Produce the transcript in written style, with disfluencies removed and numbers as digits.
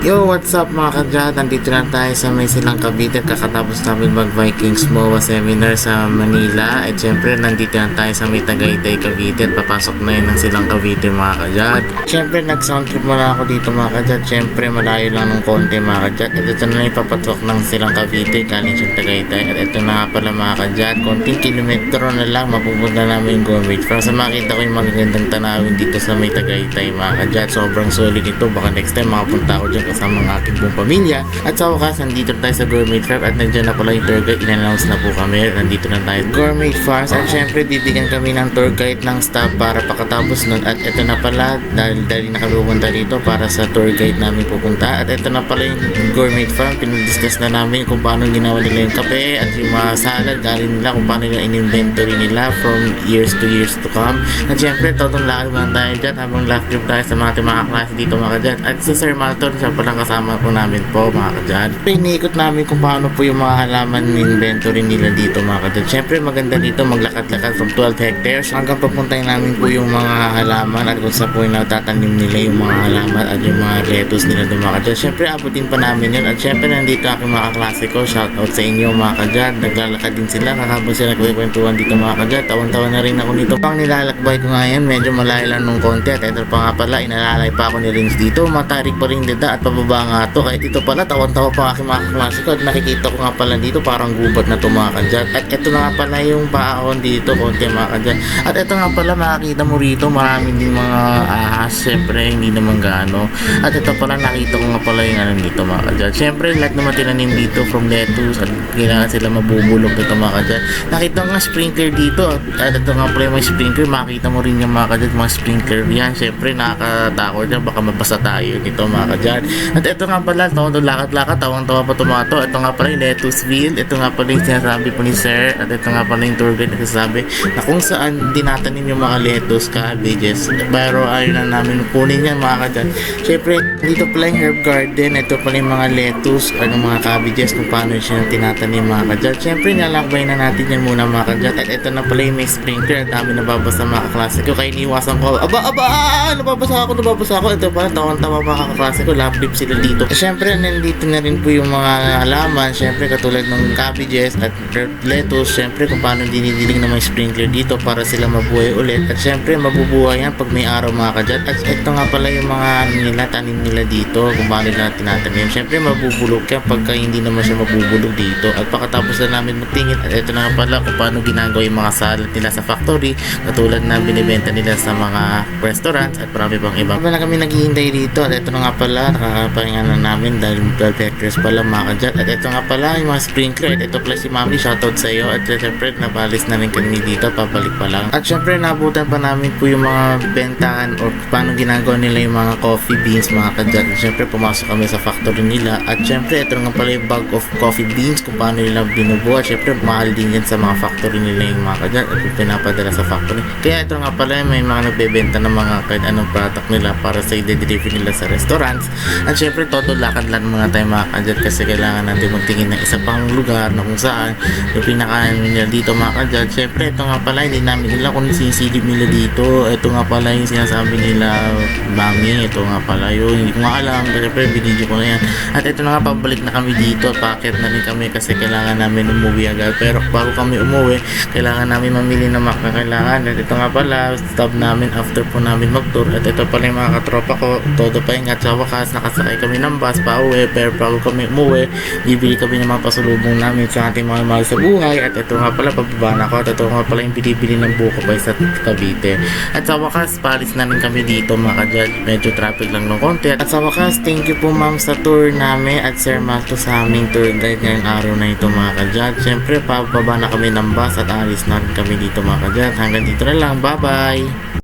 Yo, what's up mga kadyat? Nandito na tayo sa may Silang Cavite. Kakatapos namin mag-Vikings MOA seminar sa Manila. At syempre, nandito na tayo sa may Tagaytay, Cavite. At papasok na yun ng Silang Cavite mga kadyat. Syempre, nag-sound trip muna ako dito mga kadyat. Syempre, malayo lang ng konti mga kadyat. At ito na yung papatok ng Silang Cavite, galing sa Tagaytay. At ito na nga pala mga kadyat. Konting kilometro na lang, mapupunta namin yung Gourmet. Para sa makita ko yung magagandang tanawin dito sa may Tagaytay mga kadyat. Sobrang solid ito. Baka next time makapunta ako dyan kasama ng aking buong pamilya. At sa wakas, nandito tayo sa Gourmet Farm at nandiyan na pala yung tour guide. In-announce na po kami. Nandito na tayo Gourmet Farms at syempre bibigyan kami ng tour guide ng staff para pakatapos nun. At ito na pala, dahil na kami pupunta dito para sa tour guide namin pupunta. At ito na pala yung Gourmet Farm. Pinag-discuss na namin kung paano ginawa nila yung kape at yung mga salad galing nila, kung paano nila in-inventory nila from years to come. At syempre, totong lakad lang tayo dyan habang last trip tayo sa mga klase dito mga kadyan. At si Sir Malton, siya palang kasama po namin po mga kadyan. Iniikot namin kung paano po yung mga halaman inventory nila dito mga kadyan. Syempre maganda dito maglakad-lakad from 12 hectares hanggang papuntahin namin po yung mga halaman at kung saan po yung natatanim nila yung mga halaman at yung mga lettuce nila doon mga kadyan. Syempre abutin pa namin yun at syempre nandito aking mga klase ko. Shoutout sa inyo mga kadyan. Naglalakad din sila kakabon sila nagkwentuhan dito mga kadyan. Tawan-tawan na rin ako nito. Pang nilalakbay ko ngayon medyo malayo lang nung konti at ito pa nga pala inalalay pa ako ni Rins dito. Matarik pa rin dida at pababa nga to kahit ito pala tawan-tawa pa aking mga klase ko at nakikita ko nga pala dito parang gubat na to mga kadyan. At ito na nga pala yung baon dito konti mga kadyan. At ito nga pala makikita mo rito maraming din mga ahas. Syempre hindi naman gaano. At ito pala nakita ko nga pala yung ano dito mga kadyan. Syempre lahat naman tinanim dito from lettuce at kailangan sila mabubulok dito mga kadyan. Nakita ko nga sprinkler dito at ito nga pala yung may sprinkler. Makita mo rin yung mga kadyan mga sprinkler yan. Syempre nakakatakot yan baka mabasa tayo dito mga kadyan. At ito nga pala, lakad-lakad, tawang-tawa pa tumato. Ito nga pala yung lettuce field. Ito nga pala yung sinasabi po ni Sir. At ito nga pala yung tour guide na sinasabi na kung saan dinatanim yung mga lettuce, cabbages. Pero ayaw na namin kunin yan mga kadyan. Siyempre, dito pala yung herb garden. Ito pala yung mga lettuce, mga cabbages, kung paano siya tinatanim mga kadyan. Siyempre, nalakbay na natin yan muna mga kadyan. At ito na pala yung may sprinkler. Ang dami nababasa mga kaklase ko. Kaya iniwasan ko, nababasa ako. Ito pala, tawang-tawa mga kaklase ko. Laplip sila dito. Siyempre, nandito na rin po yung mga halaman. Siyempre, katulad ng cabbages at lettuce. Siyempre, kung paano dinidilig na may sprinkler dito para sila mabuhay ulit. At siyempre, mabubuhay yan pag may araw mga kadyan. At ito nga pala yung mga tanim nila dito. Kung paano nila tinatanim. Siyempre, mabubulog yan pagka hindi naman siya mabubulog dito. At pagkatapos na namin magtingin. At ito na nga pala kung paano ginagawa yung mga salad nila sa factory. Katulad na binibenta nila sa mga restaurants at marami pang iba. Habang na kami naghihintay dito. At ito na nga pala, nakakapahinga na namin dahil 12 hectares pala mga kadyan. At ito nga pala yung mga sprinkler. At ito pala si Mami, shoutout sa iyo. At syempre nabalis na rin kami dito, pabalik pa lang. At syempre nabutan pa namin po yung mga bentahan o paano ginagawa nila yung mga coffee beans mga kadyan. At syempre pumasok kami sa factory nila. At syempre ito nga pala yung bag of coffee beans kung paano nila binubuha. Syempre mahal din yan sa mga factory nila yung mga kadyan at pinapadala sa factory. Kaya ito nga pala may mga nagbebenta ng mga kahit anong product nila para sa i-deliver nila sa restaurants. At syempre todo lakad lang muna tayo mga kadyan kasi kailangan natin magtingin ng isa pang lugar na kung saan yung pinakain nila dito mga kadyan. Syempre ito nga pala hindi namin nila kung sinisilip nila dito. Ito nga pala yung sinasabi nila Mami. Ito nga pala yun. Hindi ko nga alam. Syempre binidyo ko na yan. At ito na nga pabalik na kami dito. Packet na rin kami kasi kailangan namin umuwi agad. Pero bago kami umuwi kailangan namin mamili ng Mac na kailangan. At ito nga pala stop namin after po namin mag-tour. At ito pala yung mga katropa ko. Todo pa yung at sa wakas nakasakay kami ng bus pa uwi. Pero bago kami umuwi bibili kami ng mga pasalubong namin sa ating mga mahal sa buhay. At ito nga pala pababa na ako. At ito nga pala yung binibili ng buko pa sa Cavite. At sa wakas palis na rin kami dito mga kadyan. Medyo traffic lang ng konti. At sa wakas thank you po ma'am sa tour namin at Sir Malto sa aming tour guide ngayong araw na ito mga kadyan. Siyempre pababa na kami ng bus at alis na rin kami dito mga kadyan. Hanggang dito na lang. Bye bye!